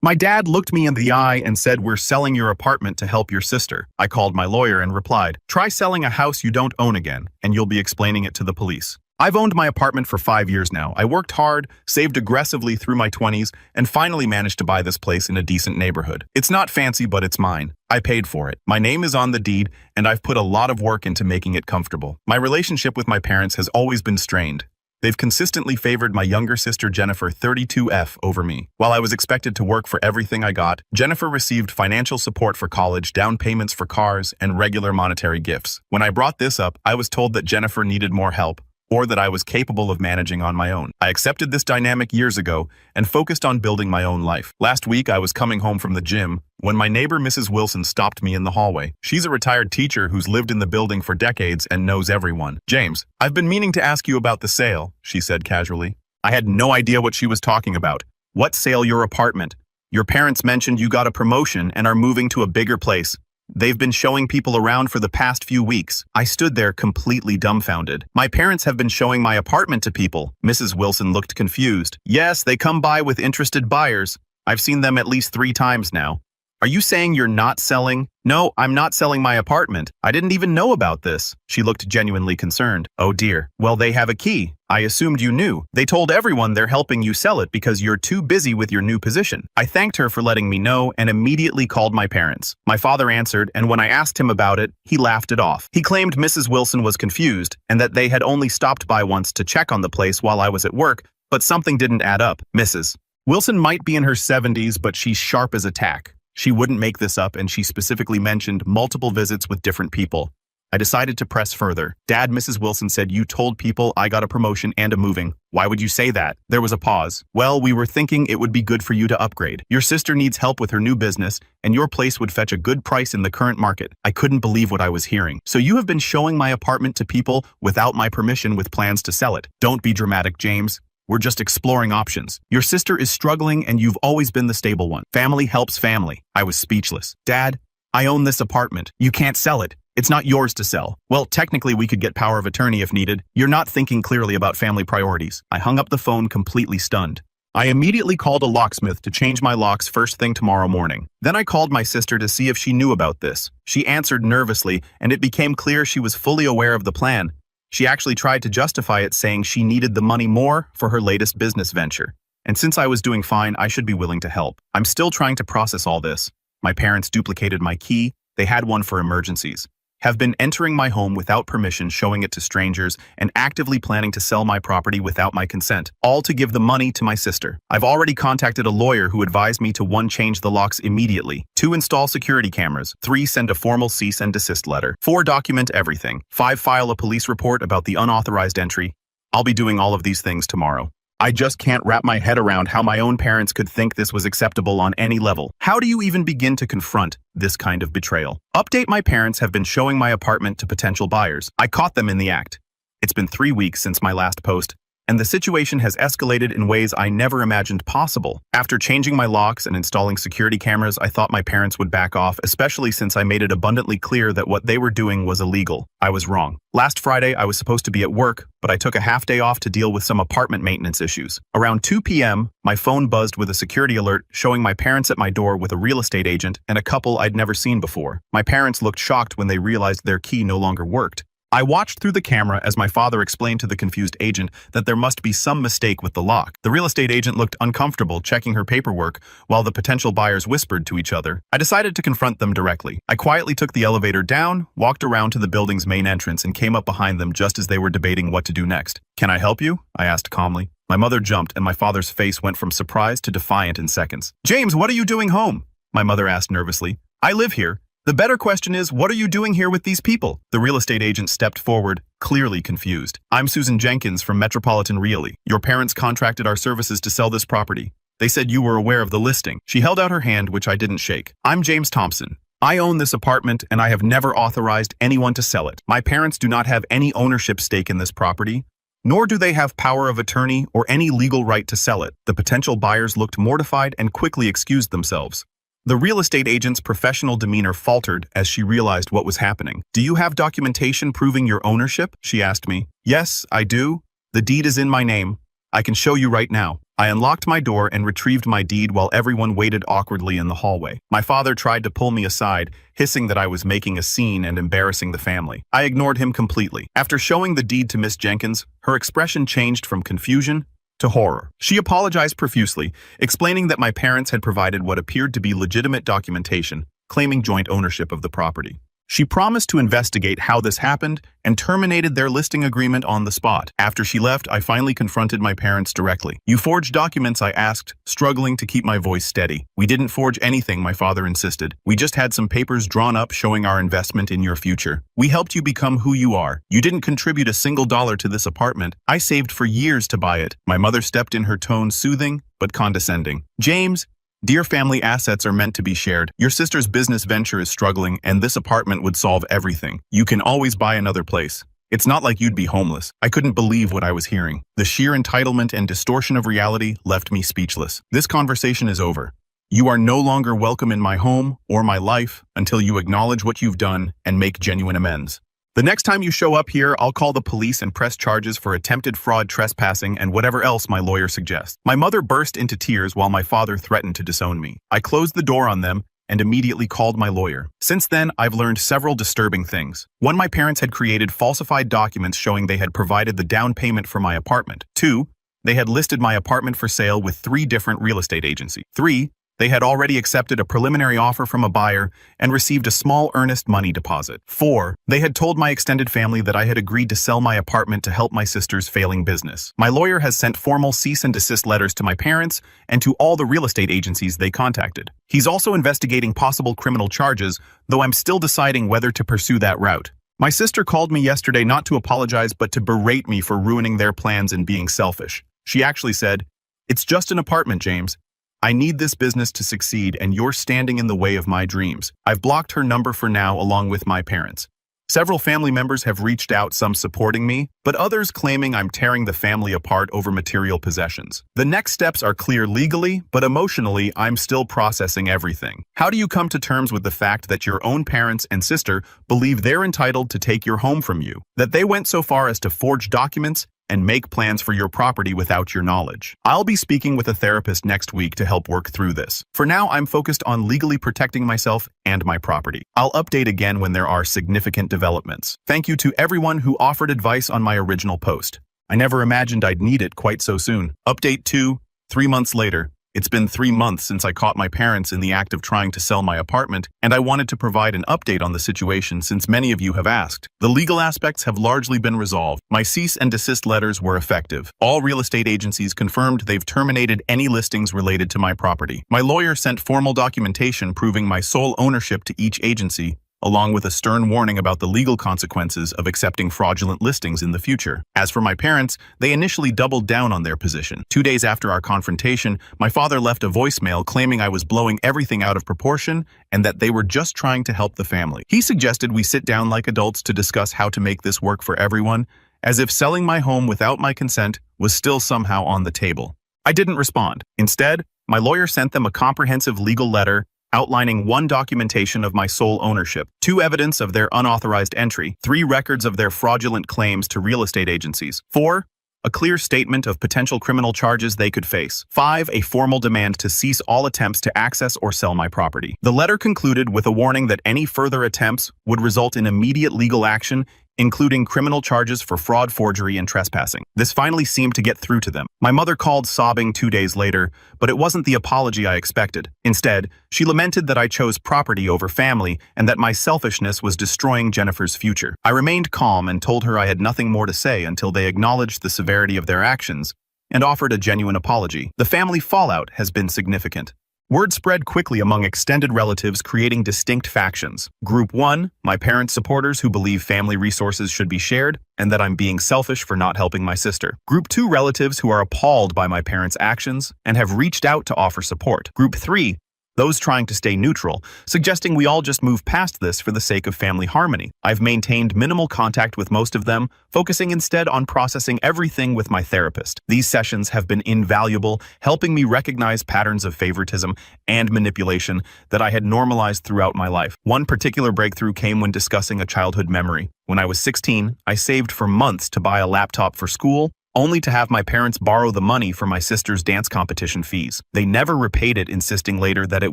My dad looked me in the eye and said, "We're selling your apartment to help your sister." I called my lawyer and replied, "Try selling a house you don't own again, and you'll be explaining it to the police." I've owned my apartment for 5 years now. I worked hard, saved aggressively through my 20s, and finally managed to buy this place in a decent neighborhood. It's not fancy, but it's mine. I paid for it. My name is on the deed, and I've put a lot of work into making it comfortable. My relationship with my parents has always been strained. They've consistently favored my younger sister Jennifer 32F over me. While I was expected to work for everything I got, Jennifer received financial support for college, down payments for cars, and regular monetary gifts. When I brought this up, I was told that Jennifer needed more help, or that I was capable of managing on my own. I accepted this dynamic years ago and focused on building my own life. Last week, I was coming home from the gym when my neighbor Mrs. Wilson stopped me in the hallway. She's a retired teacher who's lived in the building for decades and knows everyone. "James, I've been meaning to ask you about the sale," she said casually. I had no idea what she was talking about. "What sale? Your apartment? Your parents mentioned you got a promotion and are moving to a bigger place. They've been showing people around for the past few weeks." I stood there completely dumbfounded. "My parents have been showing my apartment to people." Mrs. Wilson looked confused. "Yes, they come by with interested buyers. I've seen them at least 3 times now." "Are you saying you're not selling?" "No, I'm not selling my apartment. I didn't even know about this." She looked genuinely concerned. "Oh dear. Well, they have a key. I assumed you knew. They told everyone they're helping you sell it because you're too busy with your new position." I thanked her for letting me know and immediately called my parents. My father answered, and when I asked him about it, he laughed it off. He claimed Mrs. Wilson was confused and that they had only stopped by once to check on the place while I was at work, but something didn't add up. Mrs. Wilson might be in her 70s, but she's sharp as a tack. She wouldn't make this up, and she specifically mentioned multiple visits with different people. I decided to press further. "Dad, Mrs. Wilson said you told people I got a promotion and a moving. Why would you say that?" There was a pause. "Well, we were thinking it would be good for you to upgrade. Your sister needs help with her new business, and your place would fetch a good price in the current market." I couldn't believe what I was hearing. "So you have been showing my apartment to people without my permission with plans to sell it?" "Don't be dramatic, James. We're just exploring options. Your sister is struggling and you've always been the stable one. Family helps family." I was speechless. "Dad, I own this apartment. You can't sell it. It's not yours to sell." "Well, technically we could get power of attorney if needed. You're not thinking clearly about family priorities." I hung up the phone completely stunned. I immediately called a locksmith to change my locks first thing tomorrow morning. Then I called my sister to see if she knew about this. She answered nervously, and it became clear she was fully aware of the plan. She actually tried to justify it, saying she needed the money more for her latest business venture. And since I was doing fine, I should be willing to help. I'm still trying to process all this. My parents duplicated my key. They had one for emergencies. Have been entering my home without permission, showing it to strangers, and actively planning to sell my property without my consent, all to give the money to my sister. I've already contacted a lawyer who advised me to 1. Change the locks immediately, 2. Install security cameras, 3. Send a formal cease and desist letter, 4. Document everything, 5. File a police report about the unauthorized entry. I'll be doing all of these things tomorrow. I just can't wrap my head around how my own parents could think this was acceptable on any level. How do you even begin to confront this kind of betrayal? Update: my parents have been showing my apartment to potential buyers. I caught them in the act. It's been 3 weeks since my last post, and the situation has escalated in ways I never imagined possible. After changing my locks and installing security cameras, I thought my parents would back off, especially since I made it abundantly clear that what they were doing was illegal. I was wrong. Last Friday, I was supposed to be at work, but I took a half day off to deal with some apartment maintenance issues. Around 2 p.m., my phone buzzed with a security alert showing my parents at my door with a real estate agent and a couple I'd never seen before. My parents looked shocked when they realized their key no longer worked. I watched through the camera as my father explained to the confused agent that there must be some mistake with the lock. The real estate agent looked uncomfortable checking her paperwork while the potential buyers whispered to each other. I decided to confront them directly. I quietly took the elevator down, walked around to the building's main entrance, and came up behind them just as they were debating what to do next. "Can I help you?" I asked calmly. My mother jumped, and my father's face went from surprise to defiant in seconds. "James, what are you doing home?" my mother asked nervously. "I live here. The better question is, what are you doing here with these people?" The real estate agent stepped forward, clearly confused. "I'm Susan Jenkins from Metropolitan Realty. Your parents contracted our services to sell this property. They said you were aware of the listing." She held out her hand, which I didn't shake. "I'm James Thompson. I own this apartment, and I have never authorized anyone to sell it. My parents do not have any ownership stake in this property, nor do they have power of attorney or any legal right to sell it." The potential buyers looked mortified and quickly excused themselves. The real estate agent's professional demeanor faltered as she realized what was happening. "Do you have documentation proving your ownership?" she asked me. "Yes, I do. The deed is in my name. I can show you right now." I unlocked my door and retrieved my deed while everyone waited awkwardly in the hallway. My father tried to pull me aside, hissing that I was making a scene and embarrassing the family. I ignored him completely. After showing the deed to Miss Jenkins, her expression changed from confusion to horror. She apologized profusely, explaining that my parents had provided what appeared to be legitimate documentation, claiming joint ownership of the property. She promised to investigate how this happened and terminated their listing agreement on the spot. After she left, I finally confronted my parents directly. "You forged documents," I asked, struggling to keep my voice steady. "We didn't forge anything," my father insisted. "We just had some papers drawn up showing our investment in your future. We helped you become who you are. You didn't contribute a single dollar to this apartment. I saved for years to buy it." My mother stepped in, her tone soothing but condescending. "James, dear, family assets are meant to be shared. Your sister's business venture is struggling, and this apartment would solve everything. You can always buy another place. It's not like you'd be homeless." I couldn't believe what I was hearing. The sheer entitlement and distortion of reality left me speechless. "This conversation is over. You are no longer welcome in my home or my life until you acknowledge what you've done and make genuine amends. The next time you show up here, I'll call the police and press charges for attempted fraud, trespassing, and whatever else my lawyer suggests." My mother burst into tears while my father threatened to disown me. I closed the door on them and immediately called my lawyer. Since then, I've learned several disturbing things. 1, my parents had created falsified documents showing they had provided the down payment for my apartment. 2, they had listed my apartment for sale with 3 different real estate agencies. 3, they had already accepted a preliminary offer from a buyer and received a small earnest money deposit. 4, they had told my extended family that I had agreed to sell my apartment to help my sister's failing business. My lawyer has sent formal cease and desist letters to my parents and to all the real estate agencies they contacted. He's also investigating possible criminal charges, though I'm still deciding whether to pursue that route. My sister called me yesterday not to apologize but to berate me for ruining their plans and being selfish. She actually said, "It's just an apartment, James. I need this business to succeed, and you're standing in the way of my dreams." I've blocked her number for now, along with my parents. Several family members have reached out, some supporting me, but others claiming I'm tearing the family apart over material possessions. The next steps are clear legally, but emotionally, I'm still processing everything. How do you come to terms with the fact that your own parents and sister believe they're entitled to take your home from you? That they went so far as to forge documents and make plans for your property without your knowledge? I'll be speaking with a therapist next week to help work through this. For now, I'm focused on legally protecting myself and my property. I'll update again when there are significant developments. Thank you to everyone who offered advice on my original post. I never imagined I'd need it quite so soon. Update 2, 3 months later. It's been 3 months since I caught my parents in the act of trying to sell my apartment, and I wanted to provide an update on the situation since many of you have asked. The legal aspects have largely been resolved. My cease and desist letters were effective. All real estate agencies confirmed they've terminated any listings related to my property. My lawyer sent formal documentation proving my sole ownership to each agency, along with a stern warning about the legal consequences of accepting fraudulent listings in the future. As for my parents, they initially doubled down on their position. 2 days after our confrontation, my father left a voicemail claiming I was blowing everything out of proportion and that they were just trying to help the family. He suggested we sit down like adults to discuss how to make this work for everyone, as if selling my home without my consent was still somehow on the table. I didn't respond. Instead, my lawyer sent them a comprehensive legal letter outlining 1 documentation of my sole ownership, 2 evidence of their unauthorized entry, 3 records of their fraudulent claims to real estate agencies, 4 a clear statement of potential criminal charges they could face, 5 a formal demand to cease all attempts to access or sell my property. The letter concluded with a warning that any further attempts would result in immediate legal action, including criminal charges for fraud, forgery, and trespassing. This finally seemed to get through to them. My mother called sobbing 2 days later, but it wasn't the apology I expected. Instead, she lamented that I chose property over family and that my selfishness was destroying Jennifer's future. I remained calm and told her I had nothing more to say until they acknowledged the severity of their actions and offered a genuine apology. The family fallout has been significant. Word spread quickly among extended relatives, creating distinct factions. Group 1, my parents' supporters who believe family resources should be shared and that I'm being selfish for not helping my sister. Group 2, relatives who are appalled by my parents' actions and have reached out to offer support. Group 3, those trying to stay neutral, suggesting we all just move past this for the sake of family harmony. I've maintained minimal contact with most of them, focusing instead on processing everything with my therapist. These sessions have been invaluable, helping me recognize patterns of favoritism and manipulation that I had normalized throughout my life. One particular breakthrough came when discussing a childhood memory. When I was 16, I saved for months to buy a laptop for school, only to have my parents borrow the money for my sister's dance competition fees. They never repaid it, insisting later that it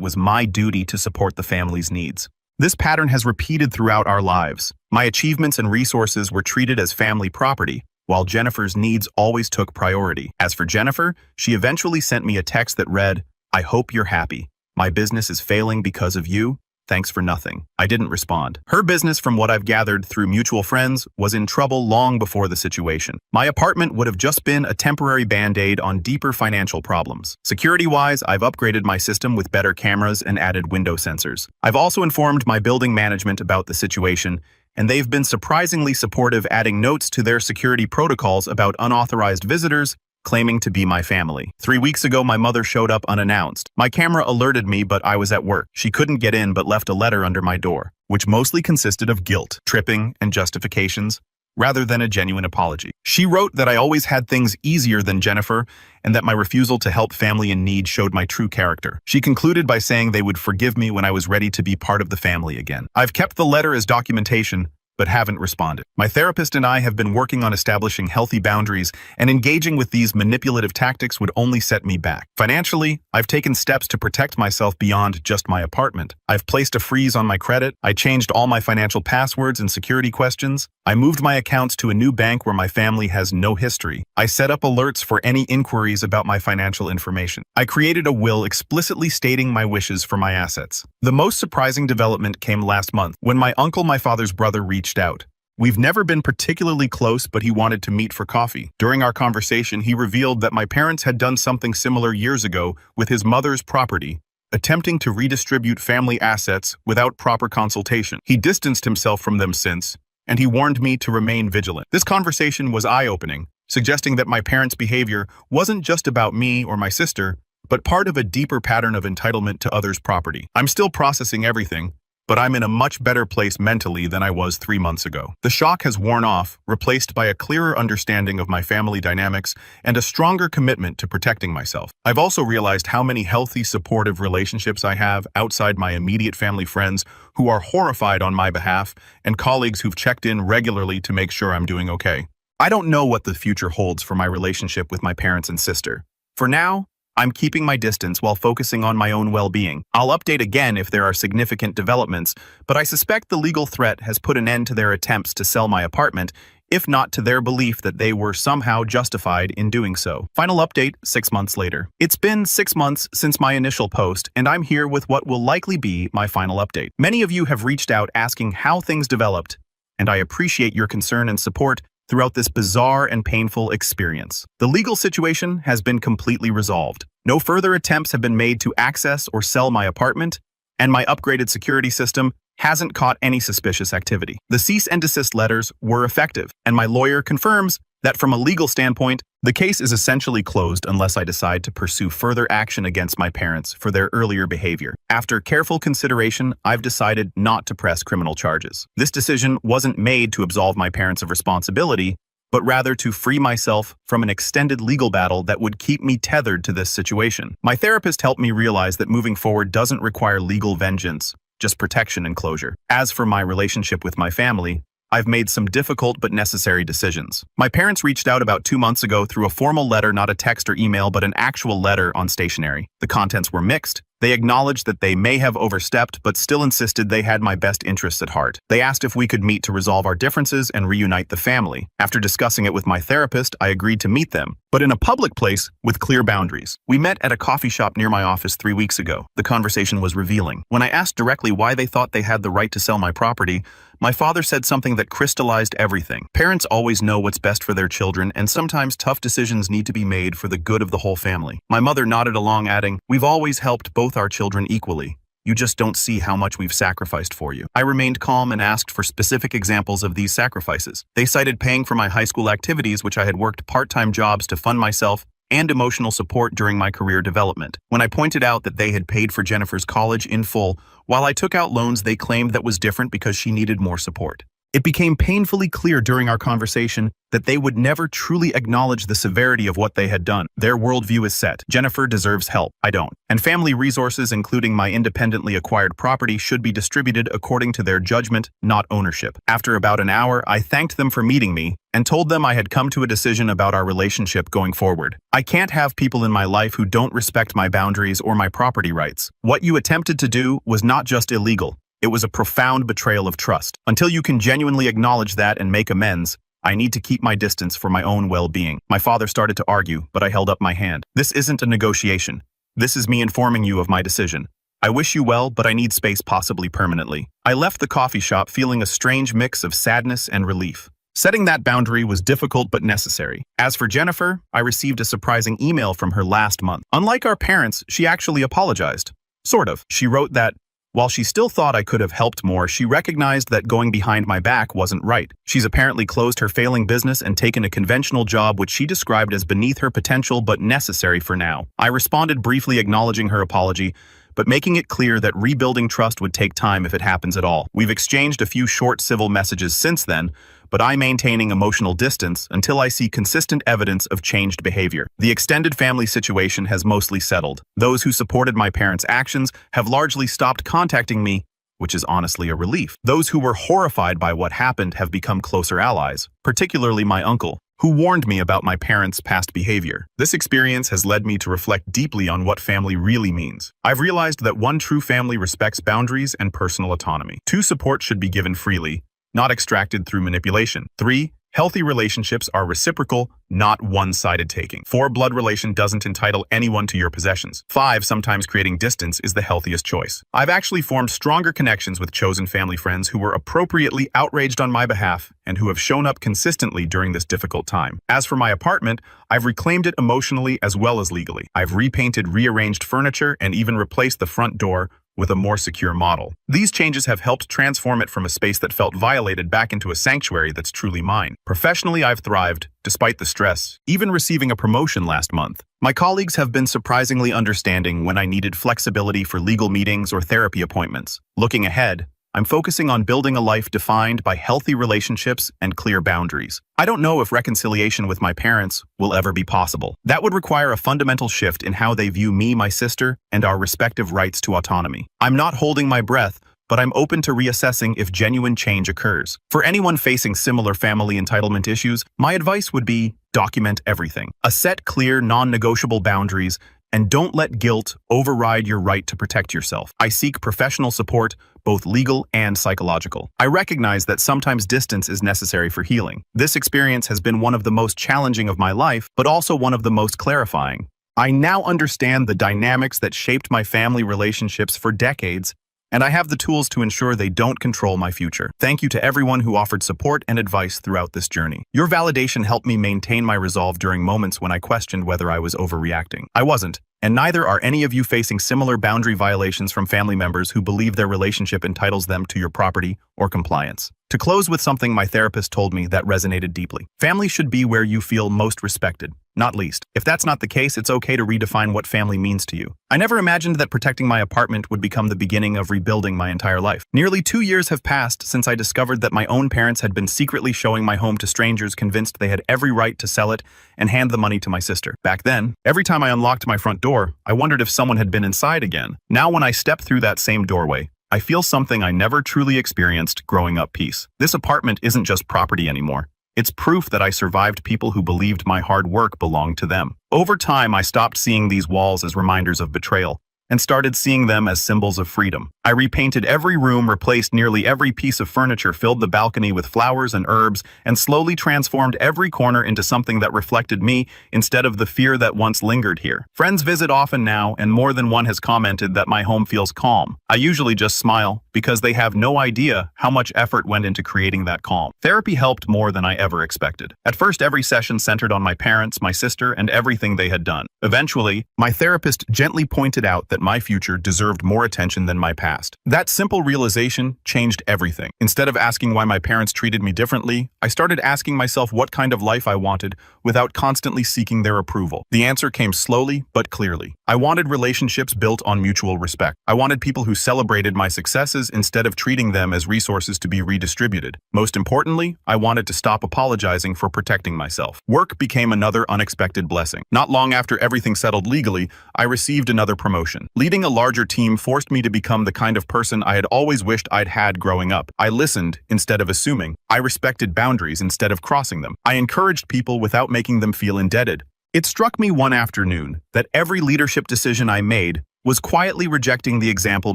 was my duty to support the family's needs. This pattern has repeated throughout our lives. My achievements and resources were treated as family property, while Jennifer's needs always took priority. As for Jennifer, she eventually sent me a text that read, "I hope you're happy. My business is failing because of you. Thanks for nothing." I didn't respond. Her business, from what I've gathered through mutual friends, was in trouble long before the situation. My apartment would have just been a temporary band-aid on deeper financial problems. Security-wise, I've upgraded my system with better cameras and added window sensors. I've also informed my building management about the situation, and they've been surprisingly supportive, adding notes to their security protocols about unauthorized visitors claiming to be my family. 3 weeks ago, my mother showed up unannounced. My camera alerted me, but I was at work. She couldn't get in but left a letter under my door, which mostly consisted of guilt, tripping, and justifications, rather than a genuine apology. She wrote that I always had things easier than Jennifer, and that my refusal to help family in need showed my true character. She concluded by saying they would forgive me when I was ready to be part of the family again. I've kept the letter as documentation, but haven't responded. My therapist and I have been working on establishing healthy boundaries, and engaging with these manipulative tactics would only set me back. Financially, I've taken steps to protect myself beyond just my apartment. I've placed a freeze on my credit, I changed all my financial passwords and security questions, I moved my accounts to a new bank where my family has no history. I set up alerts for any inquiries about my financial information. I created a will explicitly stating my wishes for my assets. The most surprising development came last month, when my uncle, my father's brother, reached out. We've never been particularly close, but he wanted to meet for coffee. During our conversation, he revealed that my parents had done something similar years ago with his mother's property, attempting to redistribute family assets without proper consultation. He distanced himself from them since, and he warned me to remain vigilant. This conversation was eye-opening, suggesting that my parents' behavior wasn't just about me or my sister, but part of a deeper pattern of entitlement to others' property. I'm still processing everything, but I'm in a much better place mentally than I was 3 months ago. The shock has worn off, replaced by a clearer understanding of my family dynamics and a stronger commitment to protecting myself. I've also realized how many healthy, supportive relationships I have outside my immediate family friends who are horrified on my behalf, and colleagues who've checked in regularly to make sure I'm doing okay. I don't know what the future holds for my relationship with my parents and sister. For now, I'm keeping my distance while focusing on my own well-being. I'll update again if there are significant developments, but I suspect the legal threat has put an end to their attempts to sell my apartment, if not to their belief that they were somehow justified in doing so. Final update 6 months later. It's been 6 months since my initial post, and I'm here with what will likely be my final update. Many of you have reached out asking how things developed, and I appreciate your concern and support throughout this bizarre and painful experience. The legal situation has been completely resolved. No further attempts have been made to access or sell my apartment, and my upgraded security system hasn't caught any suspicious activity. The cease and desist letters were effective, and my lawyer confirms that from a legal standpoint, the case is essentially closed unless I decide to pursue further action against my parents for their earlier behavior. After careful consideration, I've decided not to press criminal charges. This decision wasn't made to absolve my parents of responsibility, but rather to free myself from an extended legal battle that would keep me tethered to this situation. My therapist helped me realize that moving forward doesn't require legal vengeance, just protection and closure. As for my relationship with my family, I've made some difficult but necessary decisions. My parents reached out about 2 months ago through a formal letter, not a text or email, but an actual letter on stationery. The contents were mixed. They acknowledged that they may have overstepped, but still insisted they had my best interests at heart. They asked if we could meet to resolve our differences and reunite the family. After discussing it with my therapist, I agreed to meet them, but in a public place with clear boundaries. We met at a coffee shop near my office 3 weeks ago. The conversation was revealing. When I asked directly why they thought they had the right to sell my property, my father said something that crystallized everything. Parents always know what's best for their children, and sometimes tough decisions need to be made for the good of the whole family. My mother nodded along, adding, "We've always helped both our children equally. You just don't see how much we've sacrificed for you." I remained calm and asked for specific examples of these sacrifices. They cited paying for my high school activities, which I had worked part-time jobs to fund myself, and emotional support during my career development. When I pointed out that they had paid for Jennifer's college in full, while I took out loans they claimed that was different because she needed more support. It became painfully clear during our conversation that they would never truly acknowledge the severity of what they had done. Their worldview is set. Jennifer deserves help. I don't. And family resources, including my independently acquired property, should be distributed according to their judgment, not ownership. After about an hour, I thanked them for meeting me and told them I had come to a decision about our relationship going forward. I can't have people in my life who don't respect my boundaries or my property rights. What you attempted to do was not just illegal. It was a profound betrayal of trust. Until you can genuinely acknowledge that and make amends, I need to keep my distance for my own well-being. My father started to argue, but I held up my hand. This isn't a negotiation. This is me informing you of my decision. I wish you well, but I need space, possibly permanently. I left the coffee shop feeling a strange mix of sadness and relief. Setting that boundary was difficult but necessary. As for Jennifer, I received a surprising email from her last month. Unlike our parents, she actually apologized. Sort of. She wrote that, while she still thought I could have helped more, she recognized that going behind my back wasn't right. She's apparently closed her failing business and taken a conventional job which she described as beneath her potential but necessary for now. I responded briefly acknowledging her apology, but making it clear that rebuilding trust would take time if it happens at all. We've exchanged a few short civil messages since then, but I'm maintaining emotional distance until I see consistent evidence of changed behavior. The extended family situation has mostly settled. Those who supported my parents' actions have largely stopped contacting me, which is honestly a relief. Those who were horrified by what happened have become closer allies, particularly my uncle, who warned me about my parents' past behavior. This experience has led me to reflect deeply on what family really means. I've realized that one true family respects boundaries and personal autonomy. 2, support should be given freely, not extracted through manipulation. 3, healthy relationships are reciprocal, not one-sided taking. 4, blood relation doesn't entitle anyone to your possessions. 5, sometimes creating distance is the healthiest choice. I've actually formed stronger connections with chosen family friends who were appropriately outraged on my behalf and who have shown up consistently during this difficult time. As for my apartment, I've reclaimed it emotionally as well as legally. I've repainted, rearranged furniture, and even replaced the front door with a more secure model. These changes have helped transform it from a space that felt violated back into a sanctuary that's truly mine. Professionally, I've thrived, despite the stress, even receiving a promotion last month. My colleagues have been surprisingly understanding when I needed flexibility for legal meetings or therapy appointments. Looking ahead, I'm focusing on building a life defined by healthy relationships and clear boundaries. I don't know if reconciliation with my parents will ever be possible. That would require a fundamental shift in how they view me, my sister, and our respective rights to autonomy. I'm not holding my breath, but I'm open to reassessing if genuine change occurs. For anyone facing similar family entitlement issues, my advice would be document everything. Set clear, non-negotiable boundaries, and don't let guilt override your right to protect yourself. I seek professional support, both legal and psychological. I recognize that sometimes distance is necessary for healing. This experience has been one of the most challenging of my life, but also one of the most clarifying. I now understand the dynamics that shaped my family relationships for decades, and I have the tools to ensure they don't control my future. Thank you to everyone who offered support and advice throughout this journey. Your validation helped me maintain my resolve during moments when I questioned whether I was overreacting. I wasn't, and neither are any of you facing similar boundary violations from family members who believe their relationship entitles them to your property or compliance. To close with something my therapist told me that resonated deeply. Family should be where you feel most respected, not least. If that's not the case, it's okay to redefine what family means to you. I never imagined that protecting my apartment would become the beginning of rebuilding my entire life. Nearly 2 years have passed since I discovered that my own parents had been secretly showing my home to strangers convinced they had every right to sell it and hand the money to my sister. Back then, every time I unlocked my front door, I wondered if someone had been inside again. Now when I step through that same doorway, I feel something I never truly experienced growing up: peace. This apartment isn't just property anymore. It's proof that I survived people who believed my hard work belonged to them. Over time, I stopped seeing these walls as reminders of betrayal and started seeing them as symbols of freedom. I repainted every room, replaced nearly every piece of furniture, filled the balcony with flowers and herbs, and slowly transformed every corner into something that reflected me instead of the fear that once lingered here. Friends visit often now, and more than one has commented that my home feels calm. I usually just smile because they have no idea how much effort went into creating that calm. Therapy helped more than I ever expected. At first, every session centered on my parents, my sister, and everything they had done. Eventually, my therapist gently pointed out that my future deserved more attention than my past. past. That simple realization changed everything. Instead of asking why my parents treated me differently, I started asking myself what kind of life I wanted without constantly seeking their approval. The answer came slowly but clearly. I wanted relationships built on mutual respect. I wanted people who celebrated my successes instead of treating them as resources to be redistributed. Most importantly, I wanted to stop apologizing for protecting myself. Work became another unexpected blessing. Not long after everything settled legally, I received another promotion. Leading a larger team forced me to become the kind of person I had always wished I'd had growing up. I listened instead of assuming. I respected boundaries instead of crossing them. I encouraged people without making them feel indebted. It struck me one afternoon that every leadership decision I made was quietly rejecting the example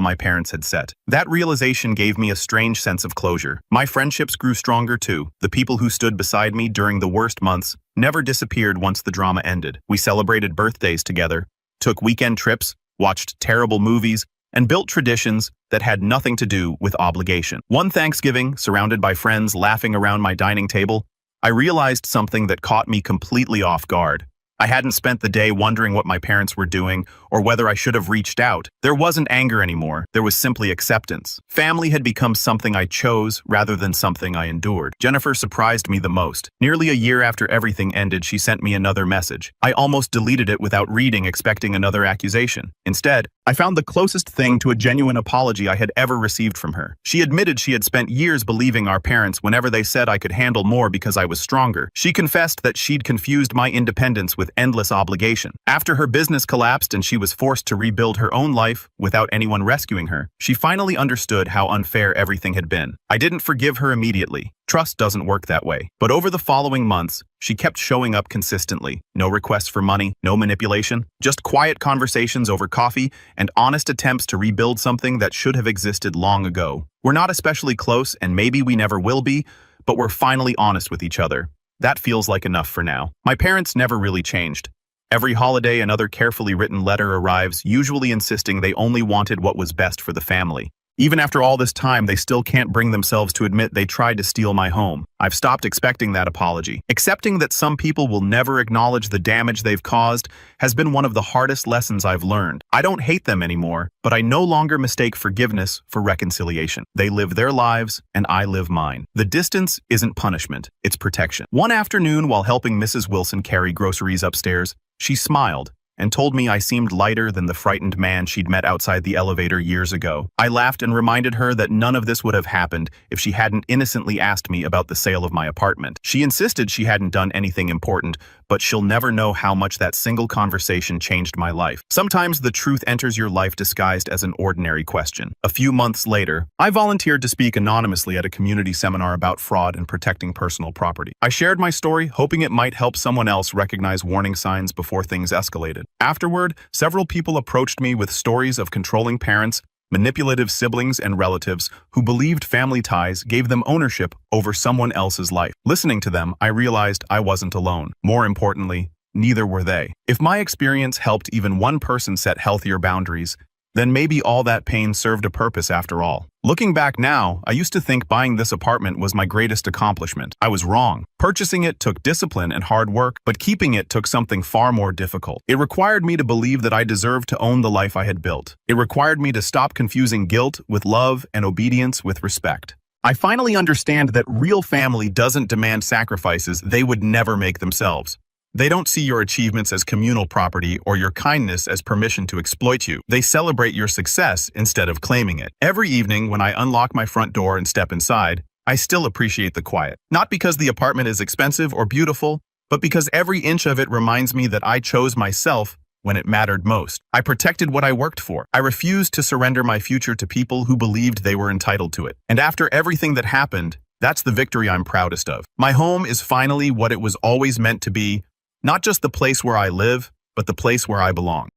my parents had set. That realization gave me a strange sense of closure. My friendships grew stronger too. The people who stood beside me during the worst months never disappeared once the drama ended. We celebrated birthdays together, took weekend trips, watched terrible movies, and built traditions that had nothing to do with obligation. One Thanksgiving, surrounded by friends laughing around my dining table, I realized something that caught me completely off guard. I hadn't spent the day wondering what my parents were doing or whether I should have reached out. There wasn't anger anymore. There was simply acceptance. Family had become something I chose rather than something I endured. Jennifer surprised me the most. Nearly a year after everything ended, she sent me another message. I almost deleted it without reading, expecting another accusation. Instead, I found the closest thing to a genuine apology I had ever received from her. She admitted she had spent years believing our parents whenever they said I could handle more because I was stronger. She confessed that she'd confused my independence with endless obligation. After her business collapsed and she was forced to rebuild her own life without anyone rescuing her, she finally understood how unfair everything had been. I didn't forgive her immediately. Trust doesn't work that way. But over the following months, she kept showing up consistently. No requests for money, no manipulation, just quiet conversations over coffee and honest attempts to rebuild something that should have existed long ago. We're not especially close, and maybe we never will be, but we're finally honest with each other. That feels like enough for now. My parents never really changed. Every holiday, another carefully written letter arrives, usually insisting they only wanted what was best for the family. Even after all this time, they still can't bring themselves to admit they tried to steal my home. I've stopped expecting that apology. Accepting that some people will never acknowledge the damage they've caused has been one of the hardest lessons I've learned. I don't hate them anymore, but I no longer mistake forgiveness for reconciliation. They live their lives, and I live mine. The distance isn't punishment, it's protection. One afternoon, while helping Mrs. Wilson carry groceries upstairs, she smiled and told me I seemed lighter than the frightened man she'd met outside the elevator years ago. I laughed and reminded her that none of this would have happened if she hadn't innocently asked me about the sale of my apartment. She insisted she hadn't done anything important, but she'll never know how much that single conversation changed my life. Sometimes the truth enters your life disguised as an ordinary question. A few months later, I volunteered to speak anonymously at a community seminar about fraud and protecting personal property. I shared my story, hoping it might help someone else recognize warning signs before things escalated. Afterward, several people approached me with stories of controlling parents, manipulative siblings, and relatives who believed family ties gave them ownership over someone else's life. Listening to them, I realized I wasn't alone. More importantly, neither were they. If my experience helped even one person set healthier boundaries, then maybe all that pain served a purpose after all. Looking back now, I used to think buying this apartment was my greatest accomplishment. I was wrong. Purchasing it took discipline and hard work, but keeping it took something far more difficult. It required me to believe that I deserved to own the life I had built. It required me to stop confusing guilt with love and obedience with respect. I finally understand that real family doesn't demand sacrifices they would never make themselves. They don't see your achievements as communal property or your kindness as permission to exploit you. They celebrate your success instead of claiming it. Every evening when I unlock my front door and step inside, I still appreciate the quiet. Not because the apartment is expensive or beautiful, but because every inch of it reminds me that I chose myself when it mattered most. I protected what I worked for. I refused to surrender my future to people who believed they were entitled to it. And after everything that happened, that's the victory I'm proudest of. My home is finally what it was always meant to be. Not just the place where I live, but the place where I belong.